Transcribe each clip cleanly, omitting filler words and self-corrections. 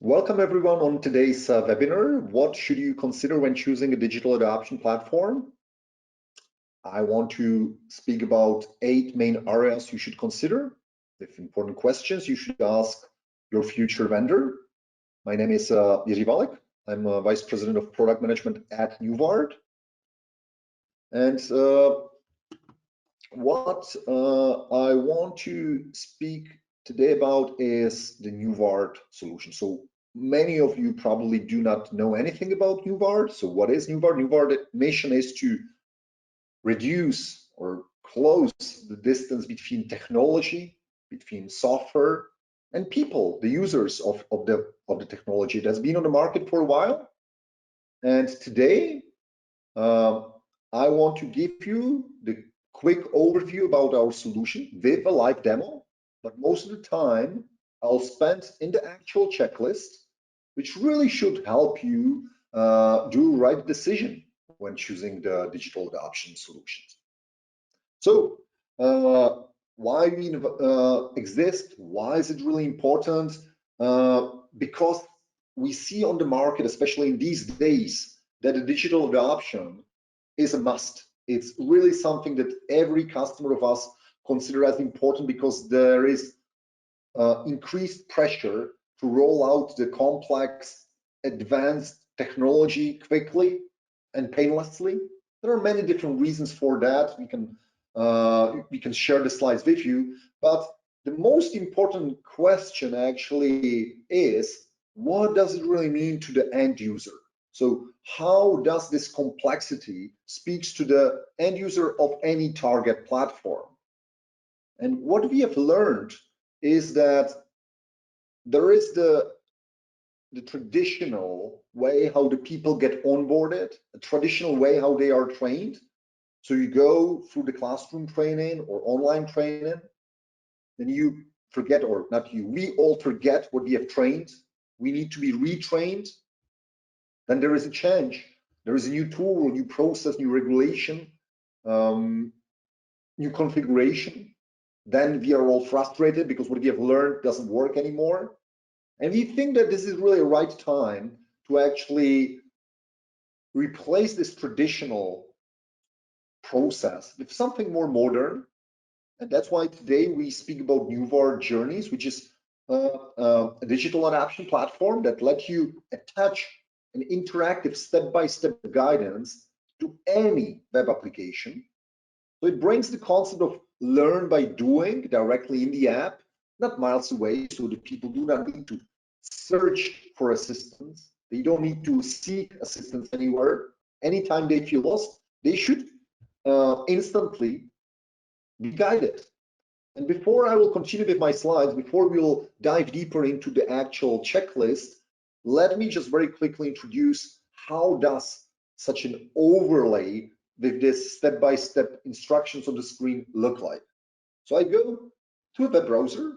Welcome everyone on today's webinar. What should you consider when choosing a digital adoption platform? I want to speak about 8 main areas you should consider, with important questions you should ask your future vendor. My name is Jiří Valek. I'm Vice President of Product Management at Nuvard. And what I want to speak today about is the Nuvard solution. So many of you probably do not know anything about Nuvard. So what is Nuvard? Nuvard's mission is to reduce or close the distance between technology, between software and people, the users of the technology. It has been on the market for a while. And today, I want to give you the quick overview about our solution with a live demo. But most of the time, I'll spend in the actual checklist, which really should help you do the right decision when choosing the digital adoption solutions. So why we exist? Why is it really important? Because we see on the market, especially in these days, that the digital adoption is a must. It's really something that every customer of us consider as important because there is increased pressure to roll out the complex, advanced technology quickly and painlessly. There are many different reasons for that. We can share the slides with you, but the most important question actually is, what does it really mean to the end user? So how does this complexity speaks to the end user of any target platform? And what we have learned is that there is the traditional way how the people get onboarded, a traditional way how they are trained. So you go through the classroom training or online training, then you forget, or not you, we all forget what we have trained. We need to be retrained. Then there is a change. There is a new tool, new process, new regulation, new configuration. Then we are all frustrated because what we have learned doesn't work anymore. And we think that this is really a right time to actually replace this traditional process with something more modern. And that's why today we speak about Nuvard Journeys, which is a digital adoption platform that lets you attach an interactive step-by-step guidance to any web application. So it brings the concept of learn by doing directly in the app, not miles away, so that people do not need to search for assistance. They don't need to seek assistance anywhere. Anytime they feel lost, they should instantly be guided. And before I will continue with my slides, before we'll dive deeper into the actual checklist, let me just very quickly introduce how does such an overlay with this step-by-step instructions on the screen look like. So I go to a web browser,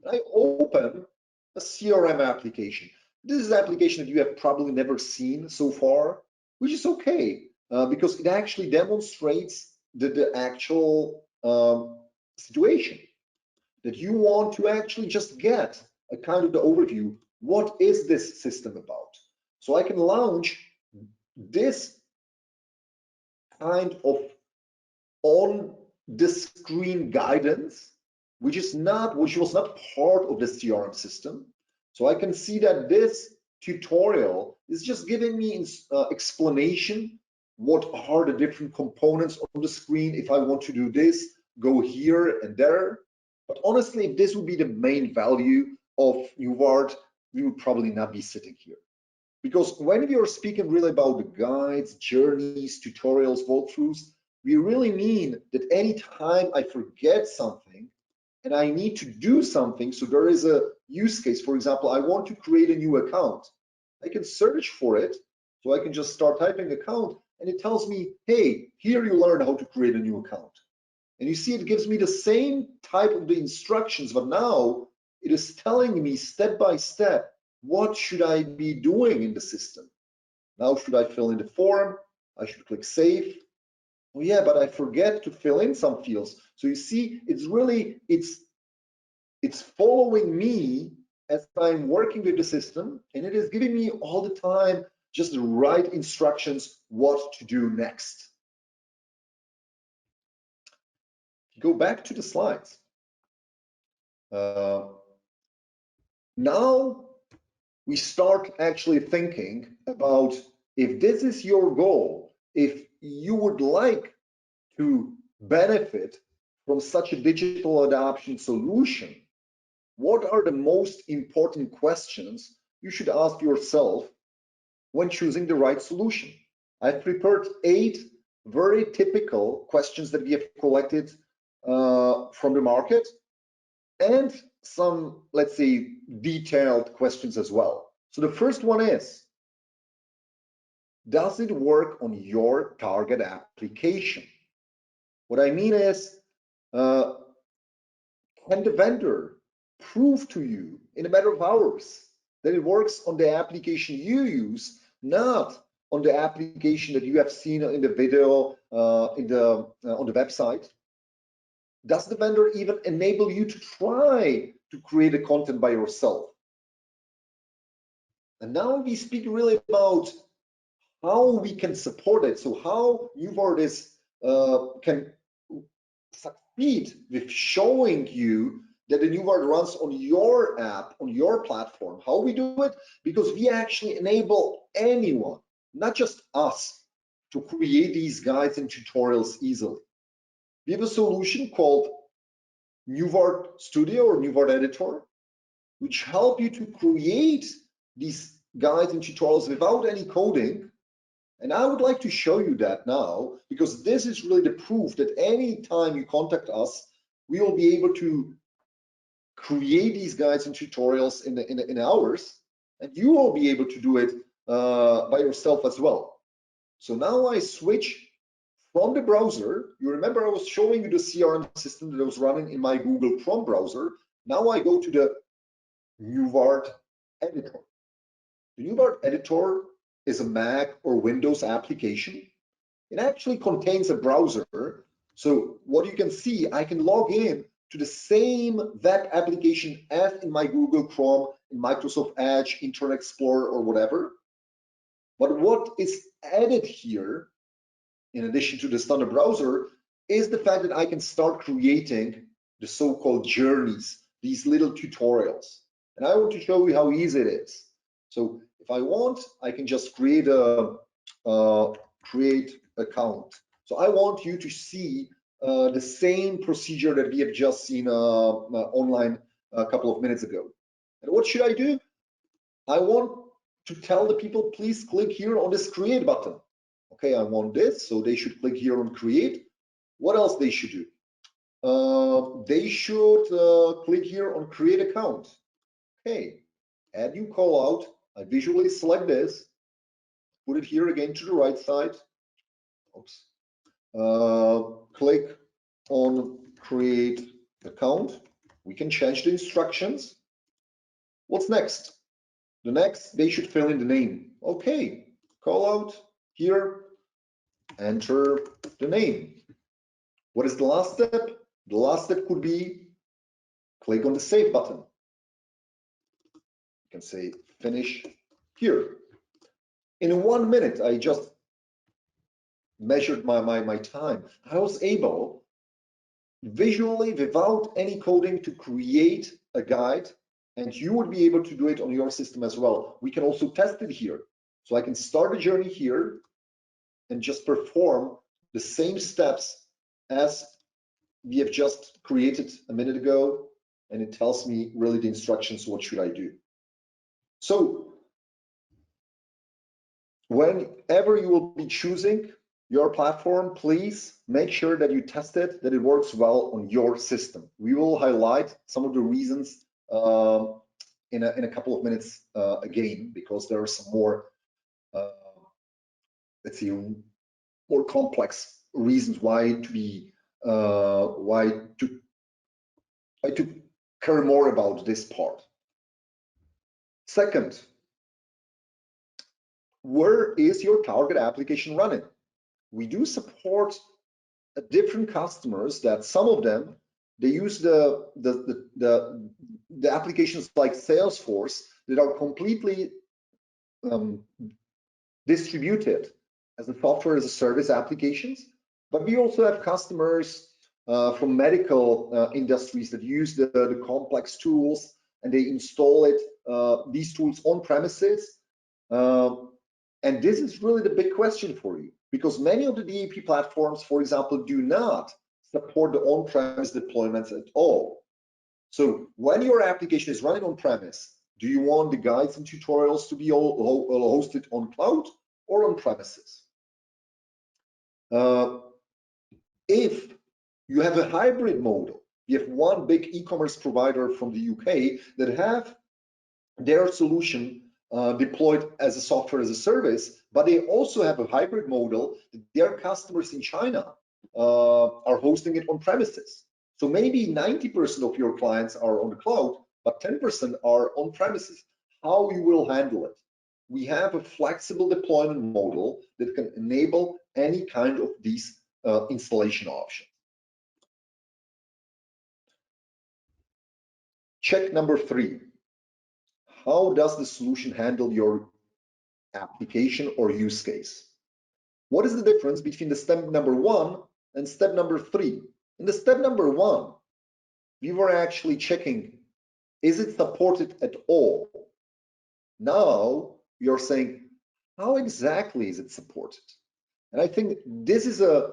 I open a CRM application. This is an application that you have probably never seen so far, which is okay, because it actually demonstrates the actual situation that you want to actually just get a kind of the overview. What is this system about? So I can launch this kind of on the screen guidance, which was not part of the CRM system. So I can see that this tutorial is just giving me explanation. What are the different components on the screen? If I want to do this, go here and there. But honestly, if this would be the main value of Nuvard, we would probably not be sitting here. Because when we are speaking really about the guides, journeys, tutorials, walkthroughs, we really mean that anytime I forget something and I need to do something, so there is a use case. For example, I want to create a new account. I can search for it. So I can just start typing account and it tells me, hey, here you learn how to create a new account. And you see, it gives me the same type of the instructions, but now it is telling me step by step, what should I be doing in the system? Now, should I fill in the form? I should click save. Oh yeah, but I forget to fill in some fields. So you see, it's following me as I'm working with the system, and it is giving me all the time just the right instructions what to do next. Go back to the slides. Now we start actually thinking about, if this is your goal, if you would like to benefit from such a digital adoption solution, what are the most important questions you should ask yourself when choosing the right solution? I've prepared 8 very typical questions that we have collected from the market, and some, let's say, detailed questions as well. So the first one is, does it work on your target application? What I mean is, can the vendor prove to you in a matter of hours that it works on the application you use, not on the application that you have seen in the video on the website? Does the vendor even enable you to try to create a content by yourself? And now we speak really about how we can support it. So how UVART can succeed with showing you that the UVART runs on your app, on your platform. How we do it? Because we actually enable anyone, not just us, to create these guides and tutorials easily. We have a solution called UVART Studio or UVART Editor, which help you to create these guides and tutorials without any coding. And I would like to show you that now, because this is really the proof that any time you contact us, we will be able to create these guides and tutorials in hours, and you will be able to do it by yourself as well. So now I switch from the browser. You remember I was showing you the CRM system that was running in my Google Chrome browser. Now I go to the UVART editor. The UVART editor is a Mac or Windows application. It actually contains a browser. So what you can see, I can log in to the same web application as in my Google Chrome, in Microsoft Edge, Internet Explorer, or whatever. But what is added here, in addition to the standard browser, is the fact that I can start creating the so-called journeys, these little tutorials. And I want to show you how easy it is. So if I want, I can just create a create account. So I want you to see the same procedure that we have just seen online a couple of minutes ago. And what should I do? I want to tell the people, please click here on this create button. Okay, I want this, so they should click here on create. What else they should do? They should click here on create account. Okay, add new call out. I visually select this, put it here again to the right side. Oops. Click on create account. We can change the instructions. What's next? The next, they should fill in the name. Okay, call out here, enter the name. What is the last step? The last step could be click on the save button. You can say finish here. In 1 minute, I just measured my time. I was able visually, without any coding, to create a guide, and you would be able to do it on your system as well. We can also test it here. So I can start a journey here and just perform the same steps as we have just created a minute ago, and it tells me really the instructions, what should I do. So whenever you will be choosing your platform, please make sure that you test it, that it works well on your system. We will highlight some of the reasons in a couple of minutes again, because there are some more, let's see, more complex reasons why to care more about this part. Second, where is your target application running? We do support different customers that some of them, they use the the applications like Salesforce that are completely distributed as a software as a service applications. But we also have customers from medical industries that use the complex tools, and they install these tools on premises. And this is really the big question for you, because many of the DAP platforms, for example, do not support the on-premise deployments at all. So when your application is running on-premise, do you want the guides and tutorials to be all hosted on cloud or on premises? If you have a hybrid model, you have one big e-commerce provider from the UK that have their solution deployed as a software as a service, but they also have a hybrid model that their customers in China are hosting it on premises. So maybe 90% of your clients are on the cloud, but 10% are on premises. How you will handle it? We have a flexible deployment model that can enable any kind of these installation options. Check number 3. How does the solution handle your application or use case? What is the difference between the step number 1 and step number 3? In the step number 1, we were actually checking, is it supported at all? Now you're saying, how exactly is it supported? And I think this is a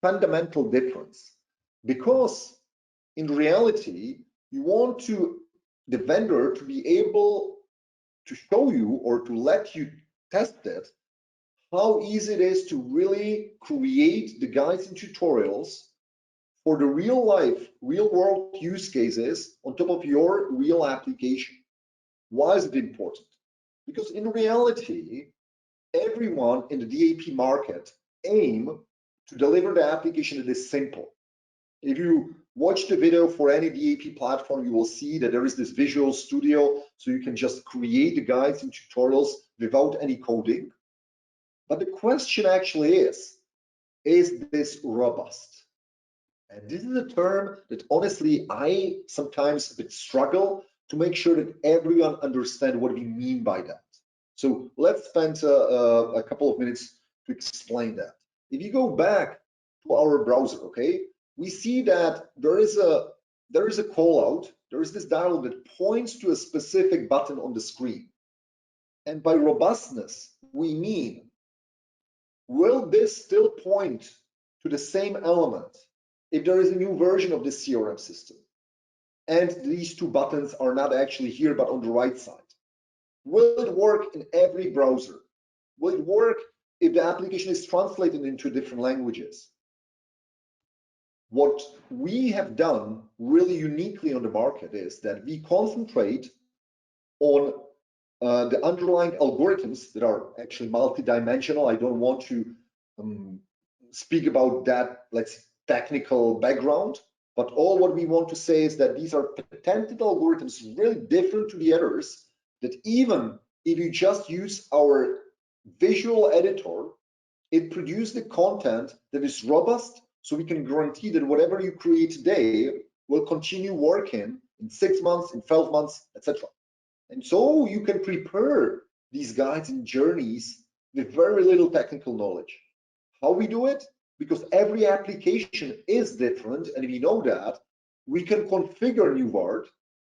fundamental difference, because in reality, you want the vendor to be able to show you or to let you test it, how easy it is to really create the guides and tutorials for the real life, real world use cases on top of your real application. Why is it important? Because in reality, everyone in the DAP market aim to deliver the application that is simple. If you watch the video for any DAP platform, you will see that there is this Visual Studio, so you can just create the guides and tutorials without any coding. But the question actually is this robust? And this is a term that honestly, I sometimes a bit struggle to make sure that everyone understands what we mean by that. So let's spend a couple of minutes to explain that. If you go back to our browser, okay, we see that there is a call out, there is this dialog that points to a specific button on the screen. And by robustness, we mean, will this still point to the same element if there is a new version of the CRM system and these two buttons are not actually here but on the right side? Will it work in every browser? Will it work if the application is translated into different languages? What we have done really uniquely on the market is that we concentrate on the underlying algorithms that are actually multidimensional. I don't want to speak about that, let's say, technical background, but all what we want to say is that these are patented algorithms, really different to the others, that even if you just use our visual editor, it produces the content that is robust, so we can guarantee that whatever you create today will continue working in 6 months, in 12 months, etc. And so you can prepare these guides and journeys with very little technical knowledge. How we do it? Because every application is different, and we know that, we can configure new word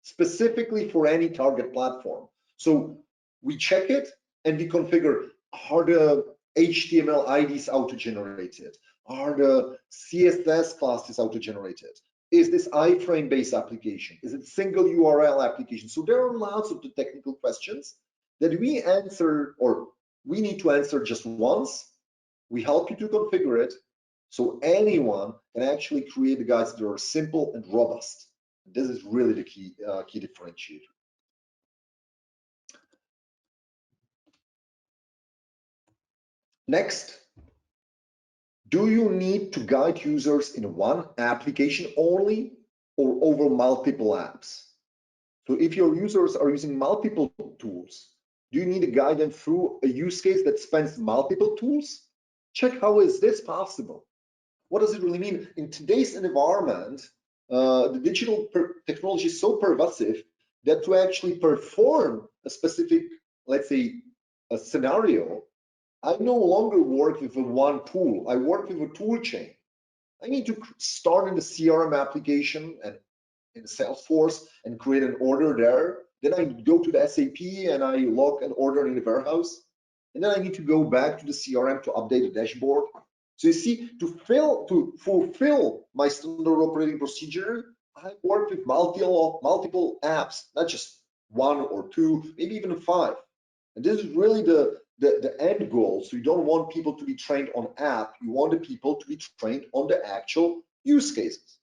specifically for any target platform. So we check it and we configure, are the HTML IDs auto-generated? Are the CSS classes auto-generated? Is this iframe-based application? Is it single URL application? So there are lots of the technical questions that we answer, or we need to answer just once. We help you to configure it, so anyone can actually create the guides that are simple and robust. This is really the key differentiator. Next, do you need to guide users in one application only or over multiple apps? So if your users are using multiple tools, do you need to guide them through a use case that spans multiple tools? Check, how is this possible? What does it really mean? In today's environment, the digital technology is so pervasive that to actually perform a specific, let's say, a scenario, I no longer work with a one tool. I work with a tool chain. I need to start in the CRM application and in Salesforce and create an order there. Then I go to the SAP and I log an order in the warehouse. And then I need to go back to the CRM to update the dashboard. So you see, to fulfill my standard operating procedure, I work with multiple apps, not just one or two, maybe even 5. And this is really the end goal. So you don't want people to be trained on app. You want the people to be trained on the actual use cases.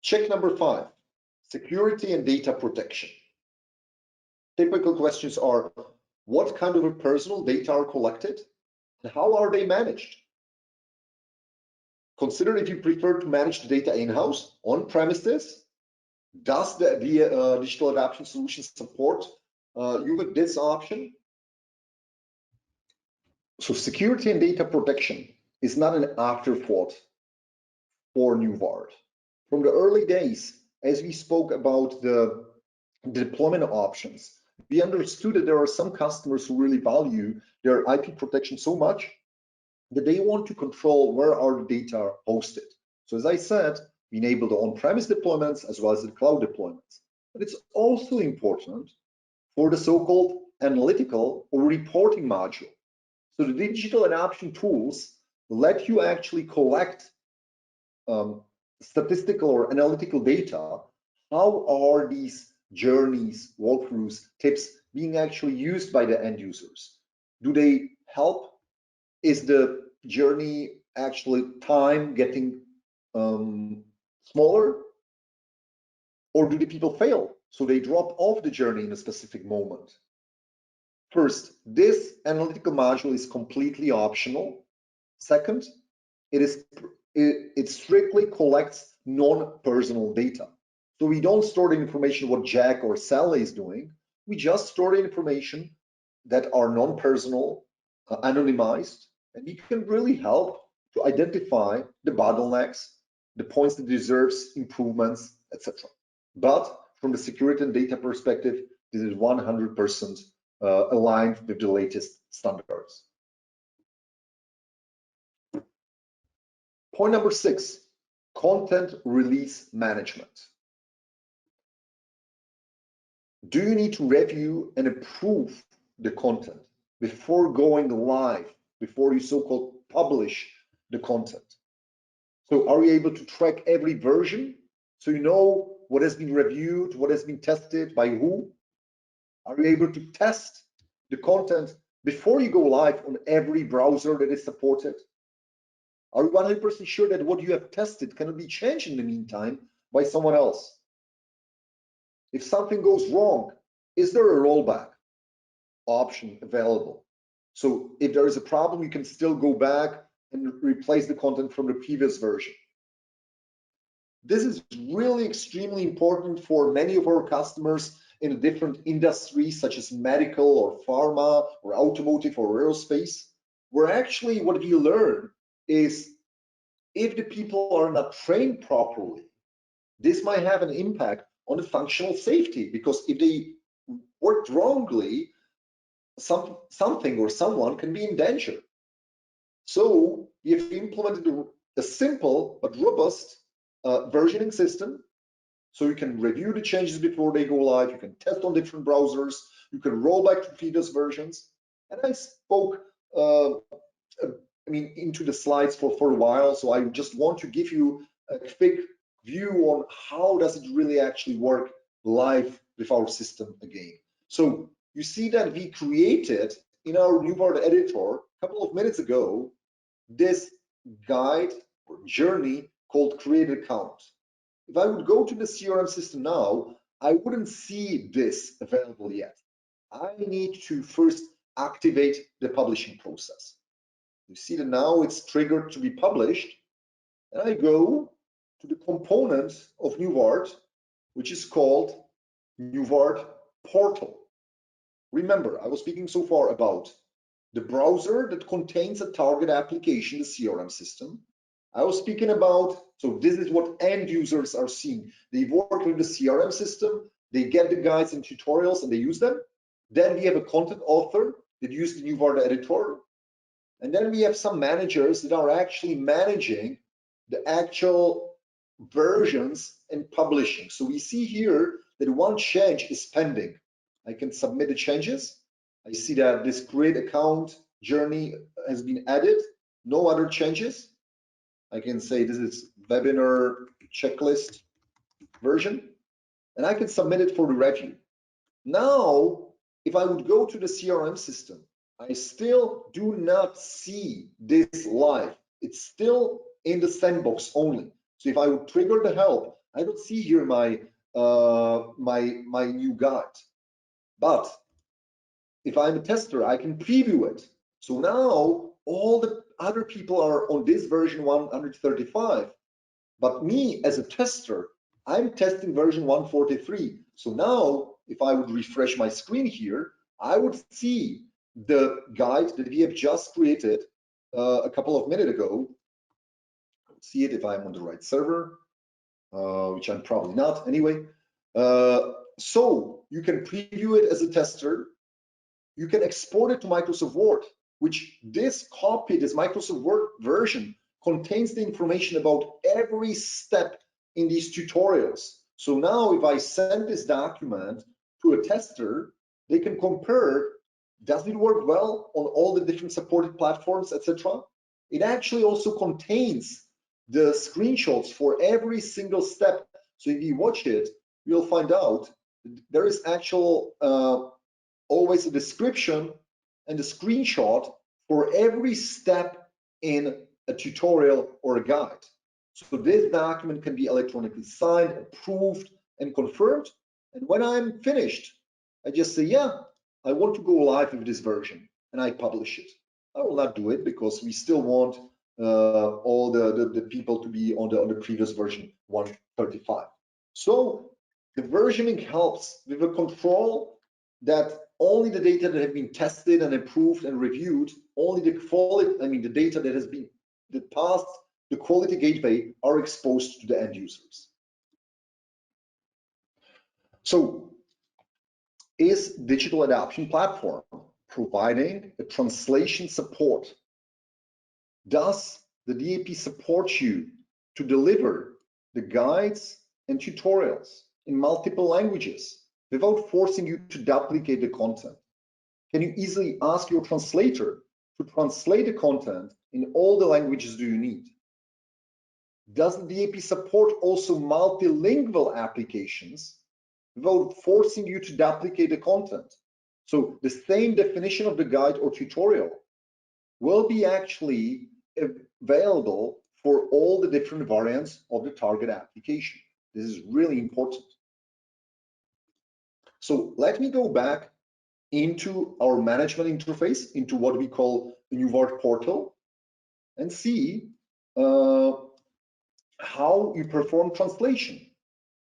Check number 5, security and data protection. Typical questions are, what kind of a personal data are collected and how are they managed? Consider if you prefer to manage the data in-house, on-premises. Does the digital adoption solution support you with this option? So security and data protection is not an afterthought for NuVard. From the early days, as we spoke about the deployment options, we understood that there are some customers who really value their IP protection so much that they want to control where are the data hosted. So as I said, we enable the on-premise deployments as well as the cloud deployments. But it's also important for the so-called analytical or reporting module. So the digital adoption tools let you actually collect statistical or analytical data. How are these journeys, walkthroughs, tips being actually used by the end users? Do they help? Is the journey actually time getting smaller? Or do the people fail? So they drop off the journey in a specific moment. First, this analytical module is completely optional. Second, it strictly collects non-personal data. So we don't store the information what Jack or Sally is doing. We just store the information that are non-personal, anonymized, and we can really help to identify the bottlenecks, the points that deserves improvements, etc. But from the security and data perspective, this is 100% aligned with the latest standards. Point number 6, content release management. Do you need to review and approve the content before going live, before you so-called publish the content? So are you able to track every version so you know what has been reviewed, what has been tested, by who? Are you able to test the content before you go live on every browser that is supported? Are you 100% sure that what you have tested cannot be changed in the meantime by someone else? If something goes wrong, is there a rollback option available? So if there is a problem, you can still go back and replace the content from the previous version. This is really extremely important for many of our customers in different industries, such as medical or pharma or automotive or aerospace, where actually what we learn is if the people are not trained properly, this might have an impact on the functional safety, because if they worked wrongly, something or someone can be in danger. So we have implemented a simple but robust versioning system. So you can review the changes before they go live, you can test on different browsers, you can roll back to previous versions. And I spoke into the slides for a while, so I just want to give you a quick view on how does it really actually work live with our system again. So you see that we created in our NuVard editor a couple of minutes ago this guide or journey called create account. If I would go to the CRM system now, I wouldn't see this available yet. I need to first activate the publishing process. You see that now it's triggered to be published, and I go to the component of NuVard, which is called NuVard Portal. Remember, I was speaking so far about the browser that contains a target application, the CRM system. I was speaking about So this is what end users are seeing. They work with the CRM system, they get the guides and tutorials and they use them. Then we have a content author that use the new Varda editor. And then we have some managers that are actually managing the actual versions and publishing. So we see here that one change is pending. I can submit the changes. I see that this create account journey has been added. No other changes. I can say this is webinar checklist version, and I can submit it for the review. Now, if I would go to the CRM system, I still do not see this live. It's still in the sandbox only. So if I would trigger the help, I don't see here my my new guide. But if I'm a tester, I can preview it. So now all the other people are on this version 135, but me as a tester, I'm testing version 143. So now if I would refresh my screen here, I would see the guide that we have just created a couple of minutes ago. See it if I'm on the right server, which I'm probably not anyway. So you can preview it as a tester. You can export it to Microsoft Word, which this Microsoft Word version contains the information about every step in these tutorials. So now if I send this document to a tester, they can compare, does it work well on all the different supported platforms, etc. It actually also contains the screenshots for every single step. So if you watch it, you'll find out there is actual always a description and a screenshot for every step in a tutorial or a guide. So this document can be electronically signed, approved, and confirmed. And when I'm finished, I just say, yeah, I want to go live with this version, and I publish it. I will not do it because we still want all the people to be on the previous version 135. So the versioning helps with a control that only the data that have been tested and approved and reviewed, only the quality, the data that has been that passed the quality gateway are exposed to the end users. So is digital adoption platform providing a translation support? Does the DAP support you to deliver the guides and tutorials in multiple languages without forcing you to duplicate the content? Can you easily ask your translator to translate the content in all the languages do you need? Does the DAP support also multilingual applications without forcing you to duplicate the content? So the same definition of the guide or tutorial will be actually available for all the different variants of the target application. This is really important. So let me go back into our management interface, into what we call the new Vard portal, and see how you perform translation.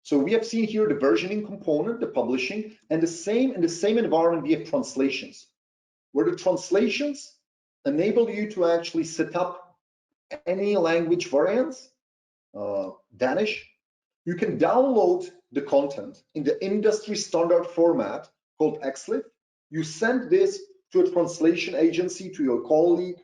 So we have seen here the versioning component, the publishing, and in the same environment we have translations, where the translations enable you to actually set up any language variants, Danish. You can download the content in the industry standard format called XLIF. You send this to a translation agency, to your colleague,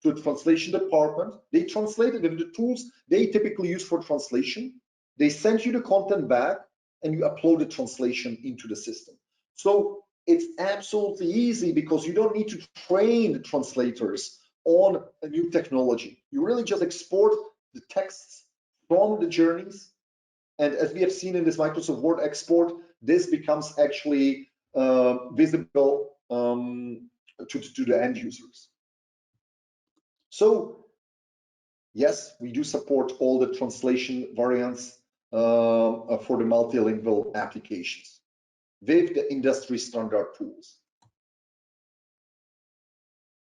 to a translation department. They translate it with the tools they typically use for translation. They send you the content back and you upload the translation into the system. So it's absolutely easy because you don't need to train the translators on a new technology. You really just export the texts from the journeys. And as we have seen in this Microsoft Word export, this becomes actually visible to the end users. So yes, we do support all the translation variants for the multilingual applications with the industry standard tools.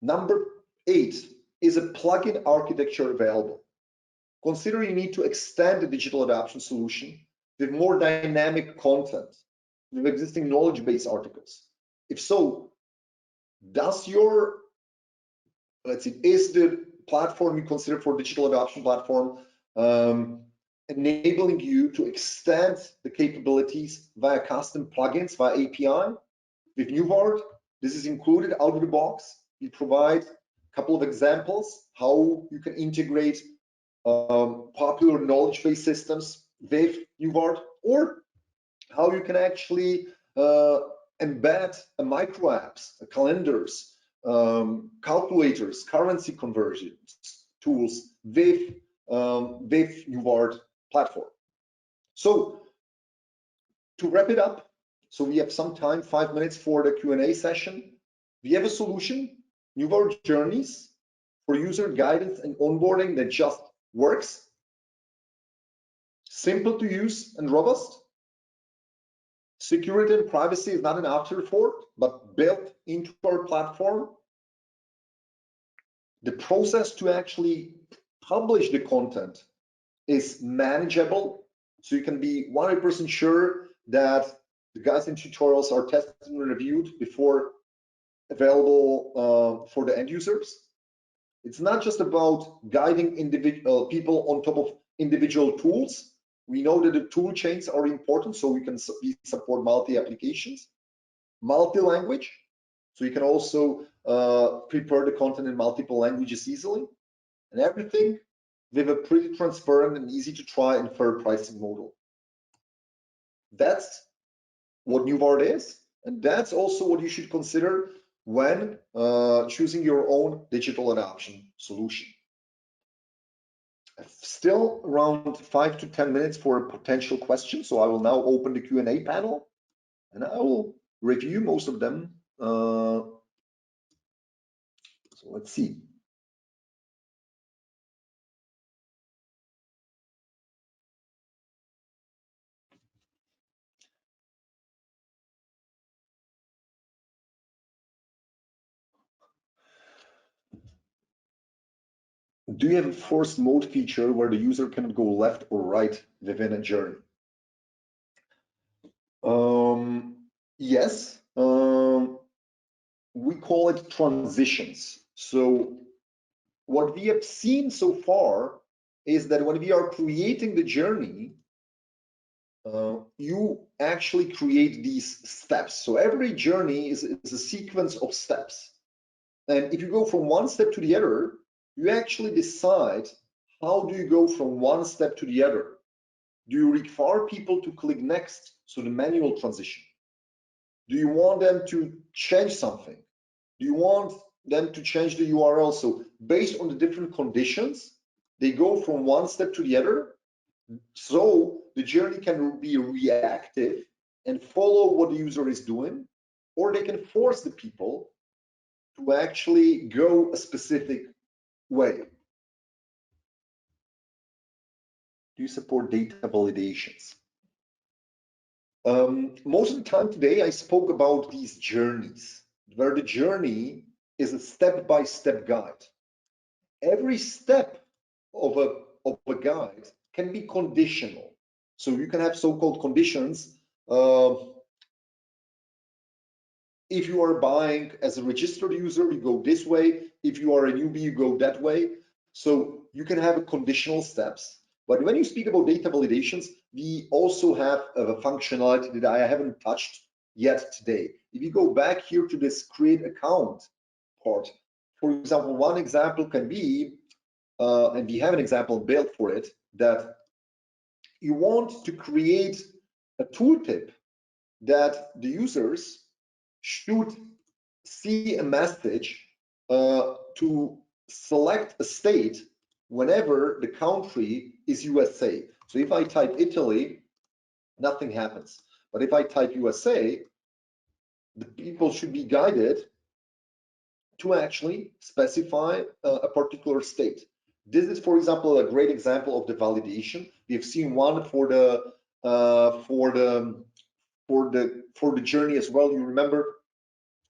Number 8, is a plugin architecture available? Consider you need to extend the digital adoption solution with more dynamic content, with existing knowledge base articles. If so, does your, let's see, is the platform you consider for digital adoption platform enabling you to extend the capabilities via custom plugins, via API. With NewVart, this is included out of the box. We provide a couple of examples how you can integrate popular knowledge-based systems with NewVart, or how you can actually embed a micro apps, calendars, calculators, currency conversions tools with NewVart platform. So to wrap it up, so we have some time, 5 minutes for the Q&A session. We have a solution, NewVart Journeys, for user guidance and onboarding that just works, simple to use and robust. Security and privacy is not an afterthought, but built into our platform. The process to actually publish the content is manageable, so you can be 100% sure that the guides and tutorials are tested and reviewed before available for the end users. It's not just about guiding individual people on top of individual tools. We know that the tool chains are important, so we support multi-applications, multi-language, so you can also prepare the content in multiple languages easily, and everything with a pretty transparent and easy to try and fair pricing model. That's what NewVart is, and that's also what you should consider when choosing your own digital adoption solution. Still around 5 to 10 minutes for a potential question, so I will now open the Q&A panel, and I will review most of them. So let's see. Do you have a forced mode feature where the user can go left or right within a journey? Yes. We call it transitions. So what we have seen so far is that when we are creating the journey, you actually create these steps. So every journey is a sequence of steps. And if you go from one step to the other, you actually decide how do you go from one step to the other. Do you require people to click next, so the manual transition? Do you want them to change something? Do you want them to change the URL? So based on the different conditions, they go from one step to the other. So the journey can be reactive and follow what the user is doing, or they can force the people to actually go a specific way. Do you support data validations? Most of the time today, I spoke about these journeys, where the journey is a step-by-step guide. Every step of a guide can be conditional. So you can have so-called conditions. If you are buying as a registered user, you go this way. If you are a newbie, you go that way. So you can have conditional steps. But when you speak about data validations, we also have a functionality that I haven't touched yet today. If you go back here to this create account part, for example, one example can be, and we have an example built for it, that you want to create a tooltip that the users should see a message to select a state whenever the country is USA. So if I type Italy, nothing happens. But if I type USA, the people should be guided to actually specify a particular state. This is, for example, a great example of the validation. We have seen one for the journey as well. You remember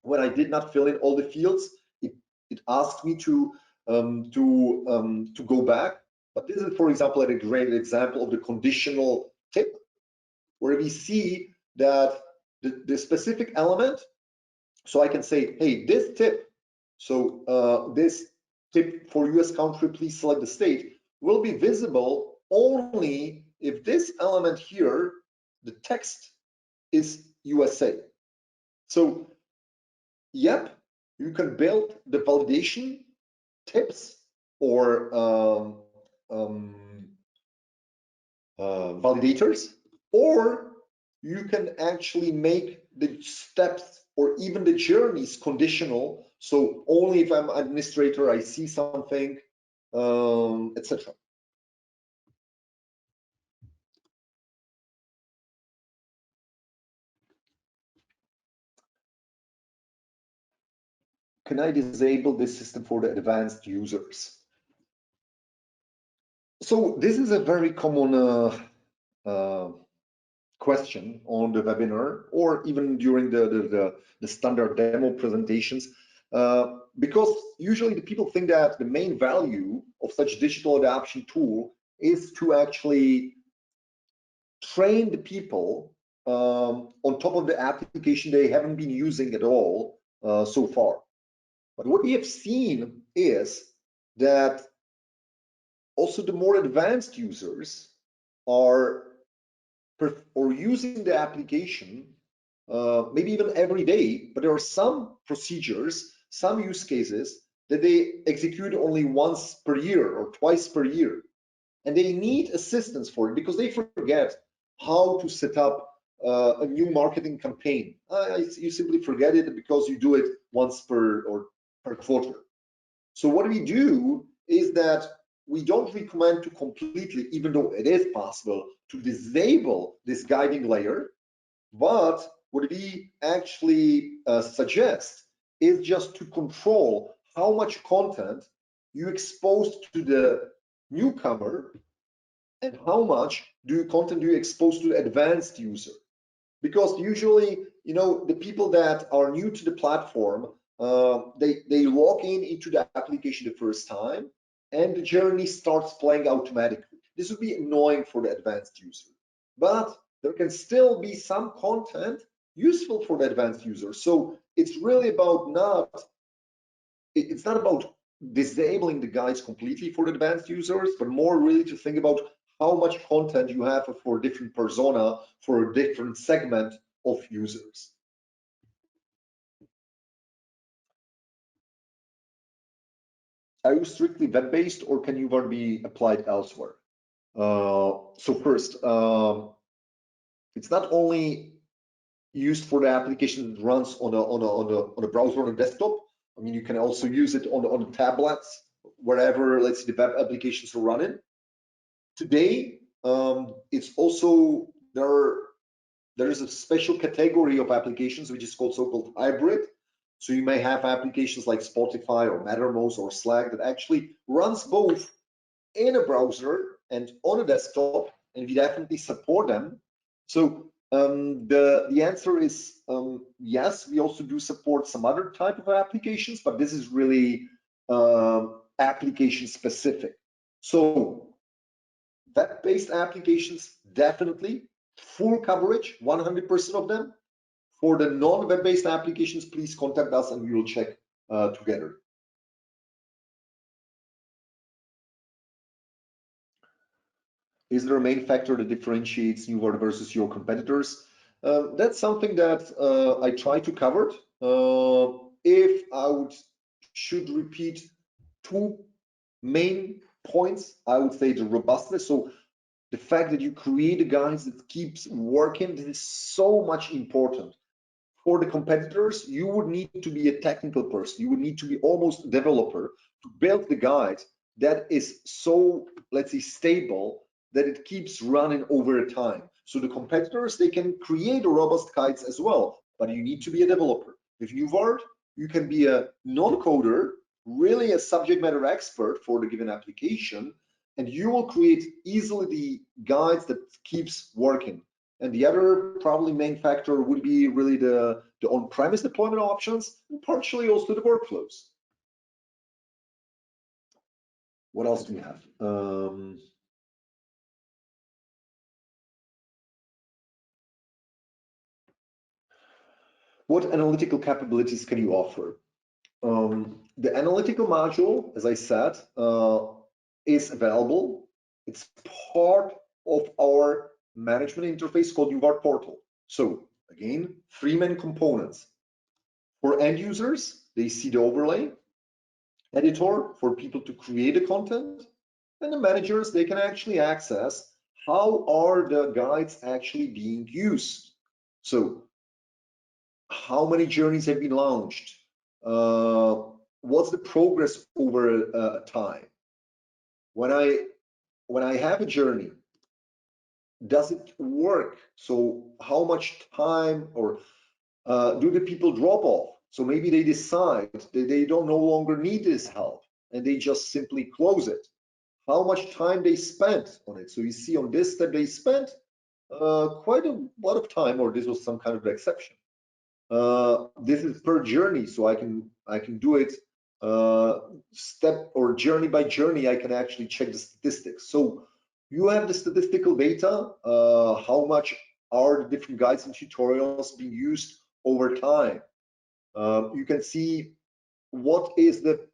when I did not fill in all the fields, it asked me to go back. But this is, for example, a great example of the conditional tip, where we see that the specific element. So I can say, hey, this tip. So this tip for US country, please select the state, will be visible only if this element here, the text, is USA. So, yep, you can build the validation tips or validators, or you can actually make the steps or even the journeys conditional. So only if I'm administrator, I see something, etc. Can I disable this system for the advanced users? So this is a very common question on the webinar, or even during the standard demo presentations, because usually the people think that the main value of such digital adoption tool is to actually train the people on top of the application they haven't been using at all so far. But what we have seen is that also the more advanced users are using the application maybe even every day, but there are some procedures, some use cases that they execute only once per year or twice per year, and they need assistance for it because they forget how to set up a new marketing campaign. You simply forget it because you do it once per quarter. So what we do is that we don't recommend to completely, even though it is possible, to disable this guiding layer, but what we actually suggest is just to control how much content you expose to the newcomer and how much content do you expose to the advanced user. Because usually, you know, the people that are new to the platform, they log into the application the first time and the journey starts playing automatically. This would be annoying for the advanced user, but there can still be some content useful for the advanced user. So it's really about it's not about disabling the guides completely for the advanced users, but more really to think about how much content you have for a different persona, for a different segment of users. Are you strictly web-based, or can UVAR be applied elsewhere? So first, it's not only used for the application that runs on a browser on a desktop. I mean, you can also use it on the tablets, wherever, let's say, the web applications are running. Today, it's also there is a special category of applications which is called so-called hybrid. So you may have applications like Spotify or Mattermost or Slack that actually runs both in a browser and on a desktop, and we definitely support them. So the answer is yes, we also do support some other type of applications, but this is really application specific. So web-based applications, definitely full coverage, 100% of them. For the non-web-based applications, please contact us and we will check together. Is there a main factor that differentiates NewWord versus your competitors? That's something that I try to cover. If I should repeat two main points, I would say the robustness. So the fact that you create a guide that keeps working, this is so much important. For the competitors, you would need to be a technical person. You would need to be almost a developer to build the guide that is so, let's say, stable that it keeps running over time. So the competitors, they can create robust guides as well, but you need to be a developer. If you've worked, you can be a non-coder, really a subject matter expert for the given application, and you will create easily the guides that keeps working. And the other probably main factor would be really the on-premise deployment options, and partially also the workflows. What else do we have? What analytical capabilities can you offer? The analytical module, as I said, is available. It's part of our management interface called UVART portal. So again, 3 main components. For end users, they see the overlay, editor for people to create the content, and the managers, they can actually access how are the guides actually being used. So how many journeys have been launched? What's the progress over time? When I have a journey, does it work? So how much time, or do the people drop off? So maybe they decide that they don't no longer need this help and they just simply close it. How much time they spent on it? So you see on this that they spent quite a lot of time, or this was some kind of exception. This is per journey, so I can do it step or journey by journey. I can actually check the statistics. So you have the statistical data, how much are the different guides and tutorials being used over time. You can see what is the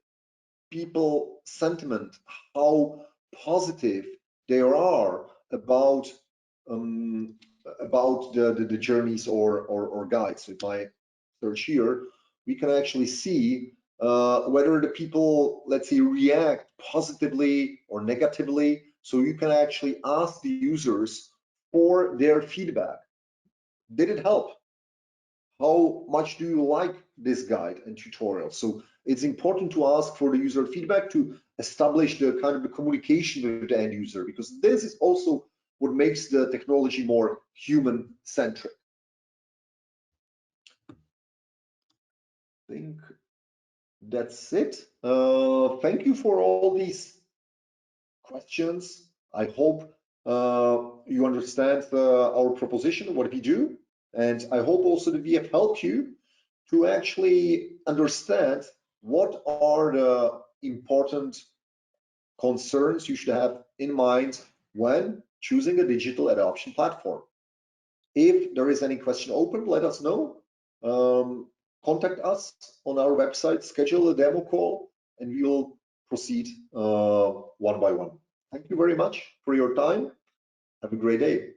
people sentiment, how positive they are about the journeys or guides. So if I search here, we can actually see whether the people, let's say, react positively or negatively. So you can actually ask the users for their feedback. Did it help? How much do you like this guide and tutorial? So it's important to ask for the user feedback to establish the kind of the communication with the end user, because this is also what makes the technology more human centric. I think that's it. Thank you for all these questions. I hope you understand our proposition, what we do, and I hope also that we have helped you to actually understand what are the important concerns you should have in mind when choosing a digital adoption platform. If there is any question open, let us know. Contact us on our website, schedule a demo call, and we will proceed one by one. Thank you very much for your time. Have a great day.